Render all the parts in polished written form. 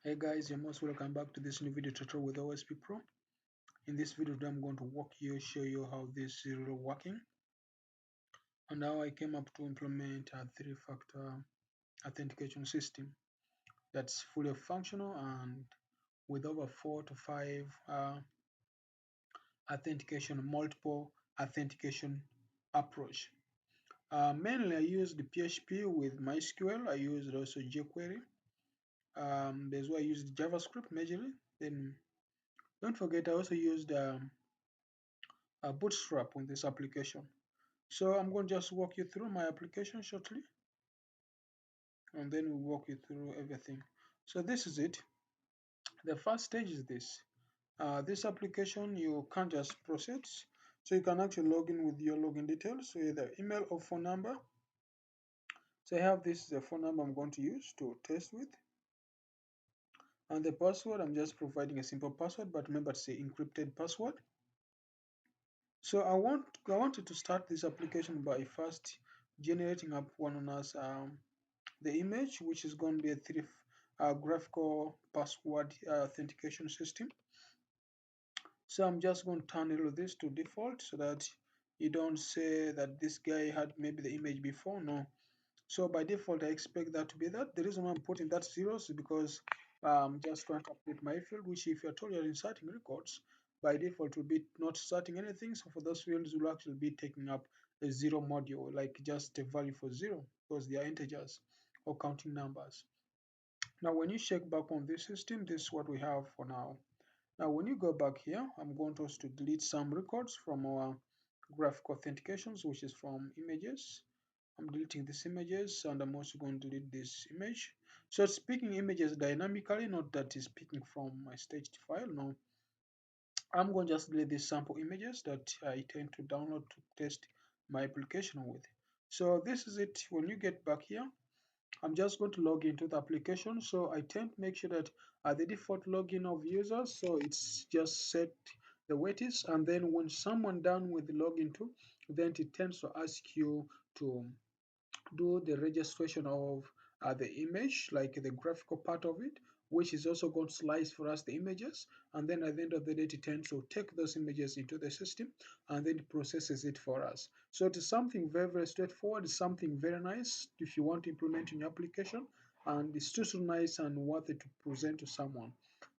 Hey guys, you're most welcome back to this new video tutorial with OSP Pro. In this video today I'm going to show you how this is really working and how I came up to implement a three-factor authentication system that's fully functional and with over 4 to 5 authentication, multiple authentication approach. Mainly I used the PHP with MySQL. I used also jQuery. There's why I used JavaScript majorly. Then don't forget I also used Bootstrap on this application. So I'm going to just walk you through my application shortly, and then we'll walk you through everything. So this is it. The first stage is this. This application, you can't just proceed. So you can actually log in with your login details, so either email or phone number. So I have this the phone number I'm going to use to test with. And the password, I'm just providing a simple password, but remember to say encrypted password. So I wanted to start this application by first generating up one on us the image, which is going to be a graphical password authentication system. So I'm just going to turn all of this to default so that you don't say that this guy had maybe the image before. No. So by default, I expect that to be that. The reason why I'm putting that zeros is because I'm just trying to update my field, which if you're told you're inserting records, by default will be not starting anything. So for those fields, will actually be taking up a zero module, like just a value for zero, because they are integers or counting numbers. Now, when you check back on this system, this is what we have for now. Now, when you go back here, I'm going to also delete some records from our graphical authentications, which is from images. I'm deleting these images, and I'm also going to delete this image. So it's picking images dynamically, not that it's picking from my staged file. No, I'm going to just delete these sample images that I tend to download to test my application with. So this is it. When you get back here, I'm just going to log into the application. So I tend to make sure that the default login of users, so it's just set the way it is. And then when someone done with the login too, then it tends to ask you to do the registration of the image, like the graphical part of it, which is also going to slice for us the images. And then at the end of the day, it tends to take those images into the system and then it processes it for us. So it is something very, very straightforward. It's something very nice if you want to implement in your application. And it's too so nice and worth it to present to someone.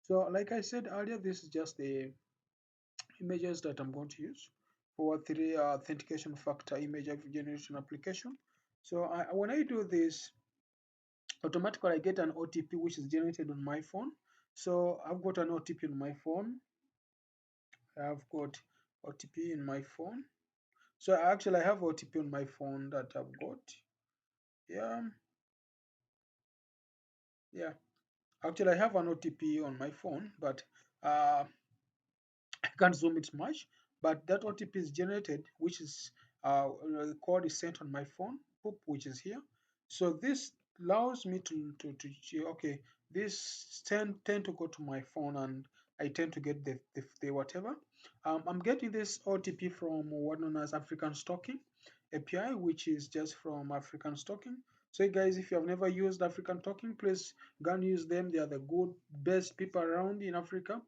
So like I said earlier, this is just the images that I'm going to use for three authentication factor image generation application. So when I do this, automatically I get an OTP which is generated on my phone. So I've got an OTP on my phone. I've got OTP in my phone. So actually I have OTP on my phone that I've got. Yeah, yeah. Actually I have an OTP on my phone, but I can't zoom it much. But that OTP is generated, which is the code is sent on my phone, poop, which is here. So this allows me to okay, this tend to go to my phone and I tend to get the whatever. I'm getting this OTP from what known as African Stocking API, which is just from African Stocking. So guys, if you have never used African Stocking, please go and use them. They are the good best people around in Africa.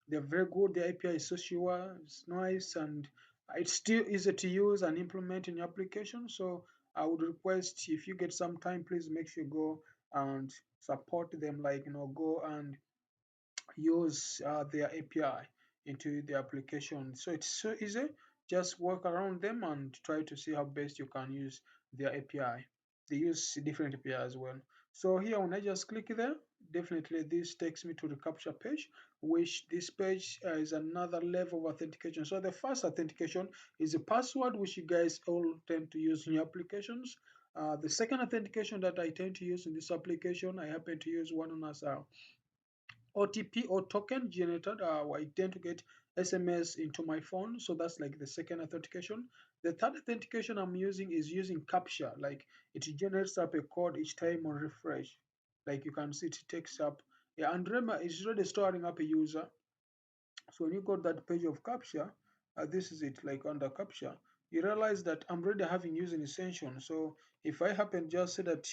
They're very good. The API is so sure, it's nice, and it's still easy to use and implement in your application. So I would request if you get some time, please make sure you go and support them. Like go and use their API into the application. So it's so easy. Just work around them and try to see how best you can use their API. They use different API as well. So here when I just click there, definitely this takes me to the Captcha page, which this page is another level of authentication. So the first authentication is a password, which you guys all tend to use in your applications. The second authentication that I tend to use in this application, I happen to use one on as a OTP or token generated. I tend to get SMS into my phone, so that's like the second authentication. The third authentication I'm using is using Captcha, like it generates up a code each time on refresh. Like you can see, it takes up, yeah, and remember, it's already storing up a user. So when you got that page of Captcha, this is it, like under Captcha, you realize that I'm already having using extension. So if I happen just say that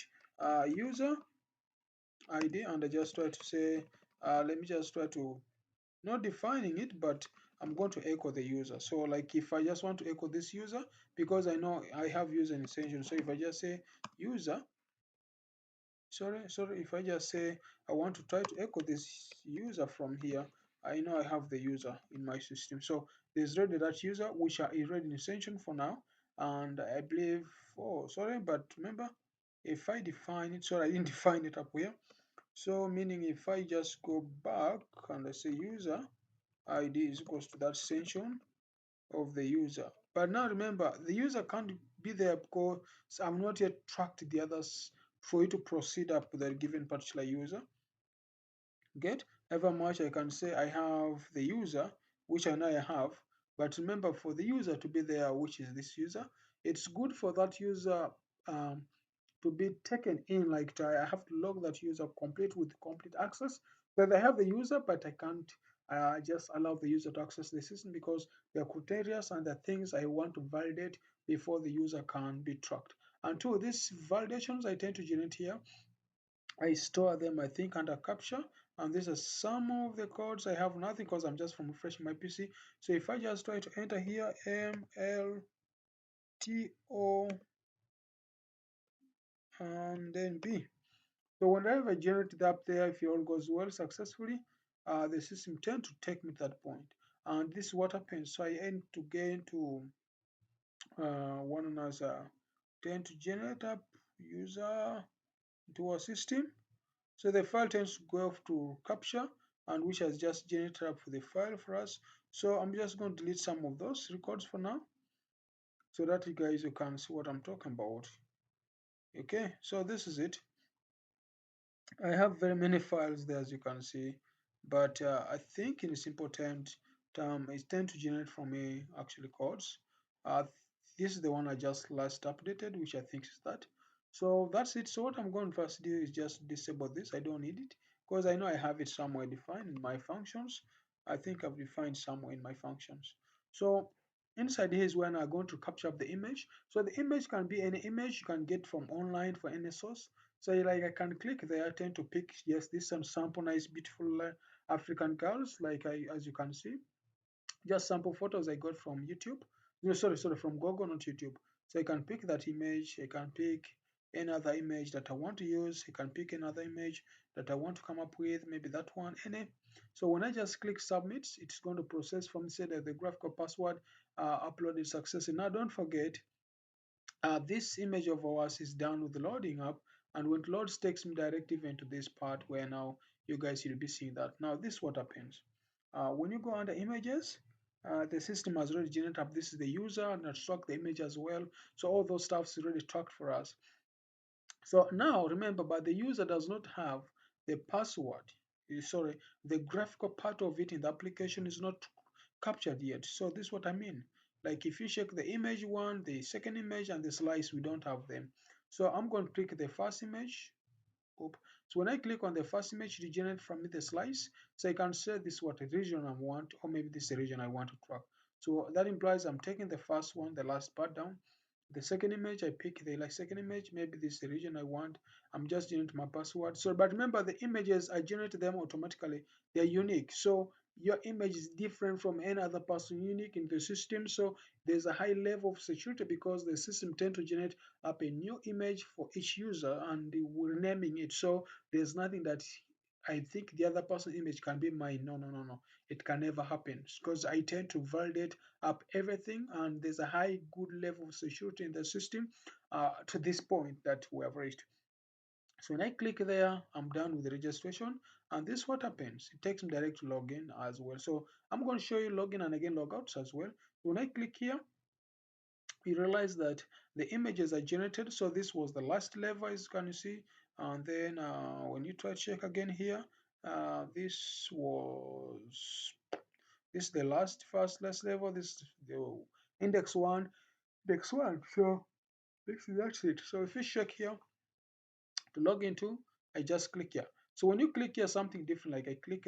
user ID, and I just try to say, let me just try to not defining it, but I'm going to echo the user. So like if I just want to echo this user, because I know I have user extension. So if I just say user, sorry, if I just say I want to try to echo this user from here, I know I have the user in my system. So there's already that user, which are already in extension for now. And I believe, oh, sorry, but remember, if I define it, sorry, I didn't define it up here. So meaning if I just go back and I say user, ID is equals to that extension of the user. But now remember, the user can't be there because I'm not yet tracked the others for you to proceed up with a given particular user. Get ever much I can say I have the user, which I know I have. But remember, for the user to be there, which is this user, it's good for that user um, to be taken in. Like I have to log that user complete with complete access. But I have the user, but I can't just allow the user to access the system because there are criteria and the things I want to validate before the user can be tracked. And two, these validations I tend to generate here, I store them, I think, under Captcha. And these are some of the codes. I have nothing because I'm just from refreshing my PC. So if I just try to enter here MLTO and then B. So whenever I generate it up there, if it all goes well successfully, the system tend to take me to that point. And this is what happens. So I end to get to one another, tend to generate up user to our system. So the file tends to go off to Captcha, and which has just generated up the file for us. So I'm just going to delete some of those records for now, so that you guys you can see what I'm talking about. Okay, so this is it. I have very many files there, as you can see, but I think in simple terms, it tend to generate for me actually codes. Uh, this is the one I just last updated, which I think is that. So that's it. So what I'm going to first do is just disable this. I don't need it because I know I have it somewhere defined in my functions. I think I've defined somewhere in my functions. So inside here is when I'm going to capture up the image. So the image can be any image you can get from online for any source. So like I can click there, I tend to pick yes, this some sample nice beautiful African girls, like as you can see, just sample photos I got from YouTube. No, sorry, from Google, not YouTube. So I can pick that image. I can pick any other image that I want to use. I can pick another image that I want to come up with, maybe that one, any. So when I just click submit, it's going to process from say that the graphical password uploaded successfully. Now don't forget this image of ours is done with the loading up, and when it loads takes me directly into this part where now you guys will be seeing that. Now this is what happens. When you go under images, the system has already generated up this is the user and it's tracked the image as well. So all those stuffs is already tracked for us. So now remember, but the user does not have the password. Sorry, the graphical part of it in the application is not captured yet. So this is what I mean. Like if you check the image one, the second image, and the slice, we don't have them. So I'm going to click the first image. Oop. So when I click on the first image, it generates from me the slice. So I can say this is what region I want, or maybe this is the region I want to track. So that implies I'm taking the first one, the last part down. The second image, I pick the like second image, maybe this is the region I want. I'm just generating my password. So, but remember the images, I generate them automatically. They're unique. So your image is different from any other person unique in the system. So there's a high level of security because the system tend to generate up a new image for each user and we're naming it. So there's nothing that I think the other person's image can be mine. No. It can never happen because I tend to validate up everything and there's a high good level of security in the system to this point that we have reached. So when I click there, I'm done with the registration, and this is what happens. It takes me direct to login as well. So I'm going to show you login and again logouts as well. When I click here, you realize that the images are generated. So this was the last level, as you can see. And then when you try to check again here, this was this is the last level. This is the index one, index one. So that's it. So if you check here to log into, I just click here. So when you click here, something different, like I click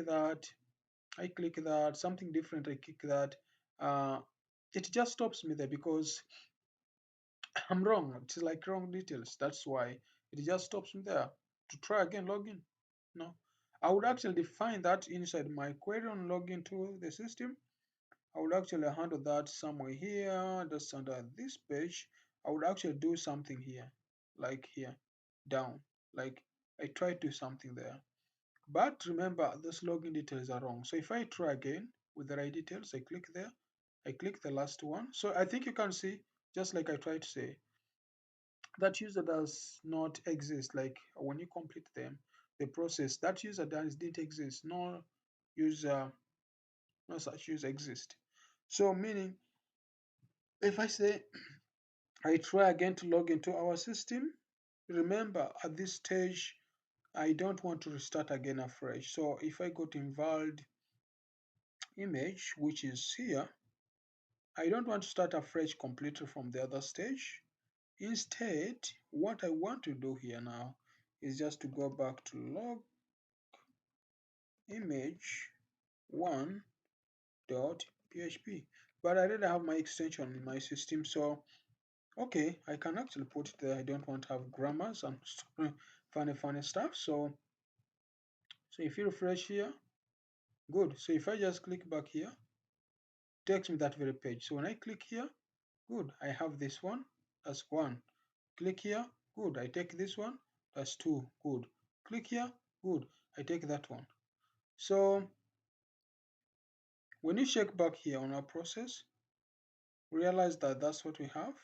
that, something different, I click that. Uh, it just stops me there because I'm wrong. It's like wrong details. That's why it just stops me there. To try again, login. No. I would actually define that inside my query on login to the system. I would actually handle that somewhere here, just under this page. I would actually do something here, like here, down. Like I try to do something there. But remember, those login details are wrong. So if I try again with the right details, I click there, I click the last one. So I think you can see, just like I tried to say, that user does not exist. Like when you complete them, the process, that user didn't exist. User, no such user exist. So meaning, if I say I try again to log into our system, remember at this stage, I don't want to restart again afresh. So if I go to invalid image, which is here, I don't want to start afresh completely from the other stage. Instead, what I want to do here now is just to go back to log image 1.php. But I already have my extension in my system, so okay, I can actually put it there. I don't want to have grammars and funny stuff. So if you refresh here, good. So if I just click back here, it takes me that very page. So when I click here, good, I have this one, that's one. Click here, good, I take this one, that's two, good. Click here, good, I take that one. So when you check back here on our process, realize that that's what we have.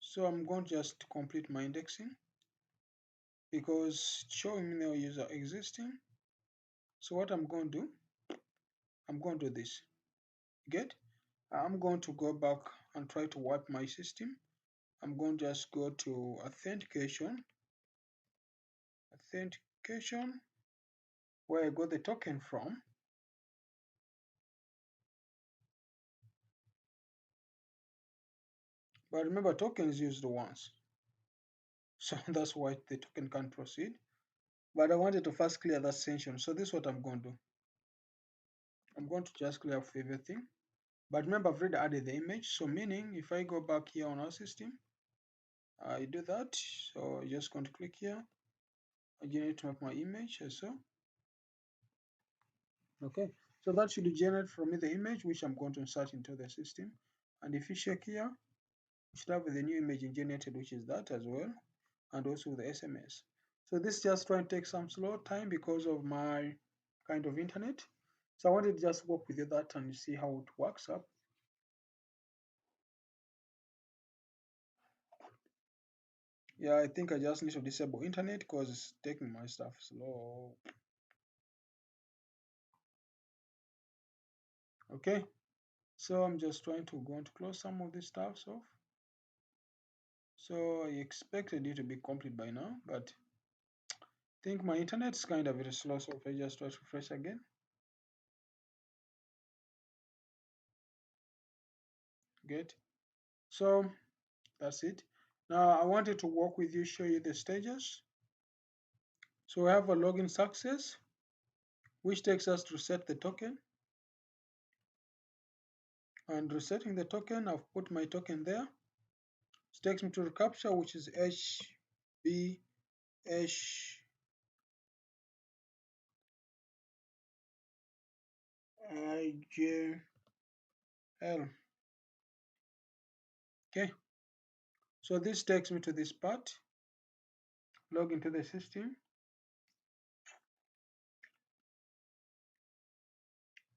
So I'm going to just complete my indexing because it's showing me no user existing. So what I'm going to do, I'm going to do this. Get? I'm going to go back and try to wipe my system. I'm going to just go to authentication, where I got the token from. But remember, token is used once. So that's why the token can't proceed. But I wanted to first clear that section. So this is what I'm going to do. I'm going to just clear up everything. But remember, I've already added the image. So meaning, if I go back here on our system, I do that. So I'm just going to click here. I generate my image as so. Okay. So that should generate from me the image, which I'm going to insert into the system. And if you check here, you should have the new image generated, which is that as well, and also the SMS. So this just trying to take some slow time because of my kind of internet. So I wanted to just work with you that and see how it works up. Yeah, I think I just need to disable internet because it's taking my stuff slow. Okay, so I'm just trying to go and close some of this stuff off. So I expected it to be complete by now, but I think my internet's kind of very slow. So if I just try to refresh again, get. So that's it. Now I wanted to work with you, show you the stages. So we have a login success, which takes us to reset the token. And resetting the token, I've put my token there. It takes me to the Captcha, which is HBH IJL. Okay, so this takes me to this part. Log into the system.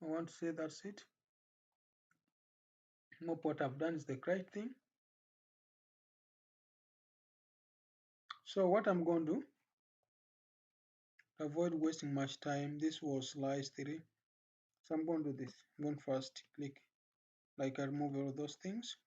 I want to say that's it. Hope what I've done is the correct thing. So what I'm going to do, avoid wasting much time. This was slice 3. So I'm going to do this. I'm going to first click, like I remove all those things.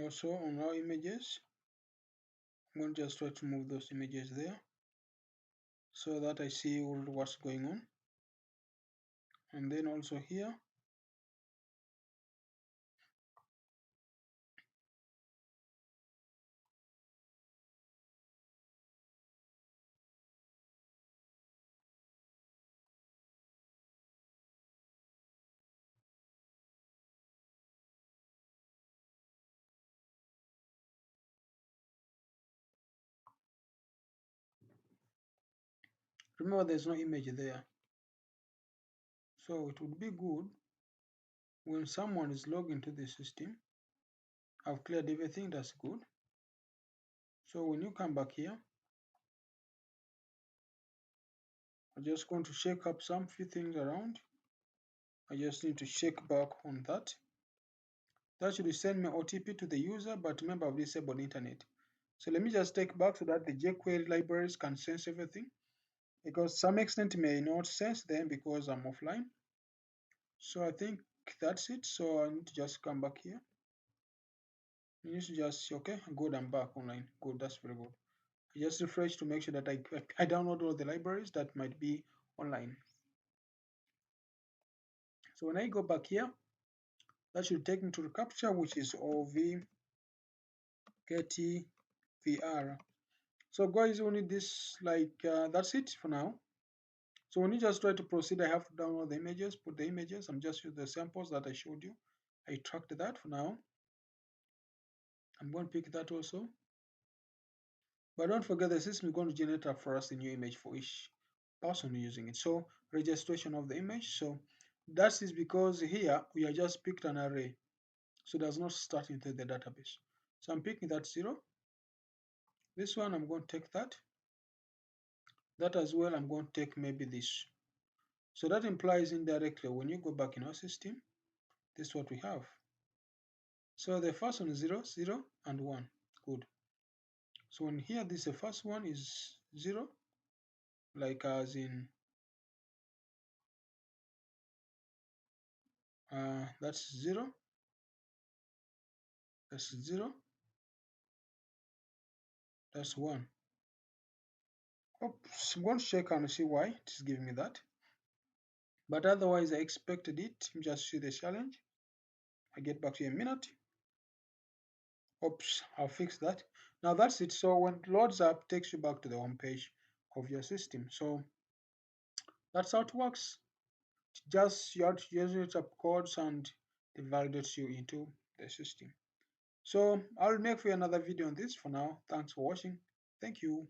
Also on our images, I'm going to just try to move those images there so that I see all what's going on. And then also here, Remember, there's no image there. So it would be good when someone is logged into the system. I've cleared everything, that's good. So when you come back here, I'm just going to shake up some few things around. I just need to shake back on that. That should send me OTP to the user, but remember I've disabled internet. So let me just take back so that the jQuery libraries can sense everything, because some extent may not sense them because I'm offline. So I think that's it. So I need to just come back here. You need to just, okay, good, I'm back online. Good, that's very good. I just refresh to make sure that I download all the libraries that might be online. So when I go back here, that should take me to the Captcha, which is OVKTVR. So guys, we need this, that's it for now. So when you just try to proceed, I have to download the images, put the images. I'm just using the samples that I showed you. I tracked that for now. I'm going to pick that also. But don't forget, the system is going to generate up for us a new image for each person using it. So registration of the image. So that is because here we are just picked an array. So it does not start into the database. So I'm picking that 0. This one, I'm going to take that. That as well, I'm going to take maybe this. So that implies indirectly, when you go back in our system, this is what we have. So the first one is 0, 0, and 1. Good. So when here, this the first one is 0, like as in that's 0, that's 0, that's 1. Oops, I'm going to check and see why it is giving me that. But otherwise, I expected it. Just see the challenge. I get back to you in a minute. Oops, I'll fix that. Now that's it. So when it loads up, it takes you back to the home page of your system. So that's how it works. Just you have to generate up codes and it validates you into the system. So I'll make for you another video on this. For now, thanks for watching. Thank you.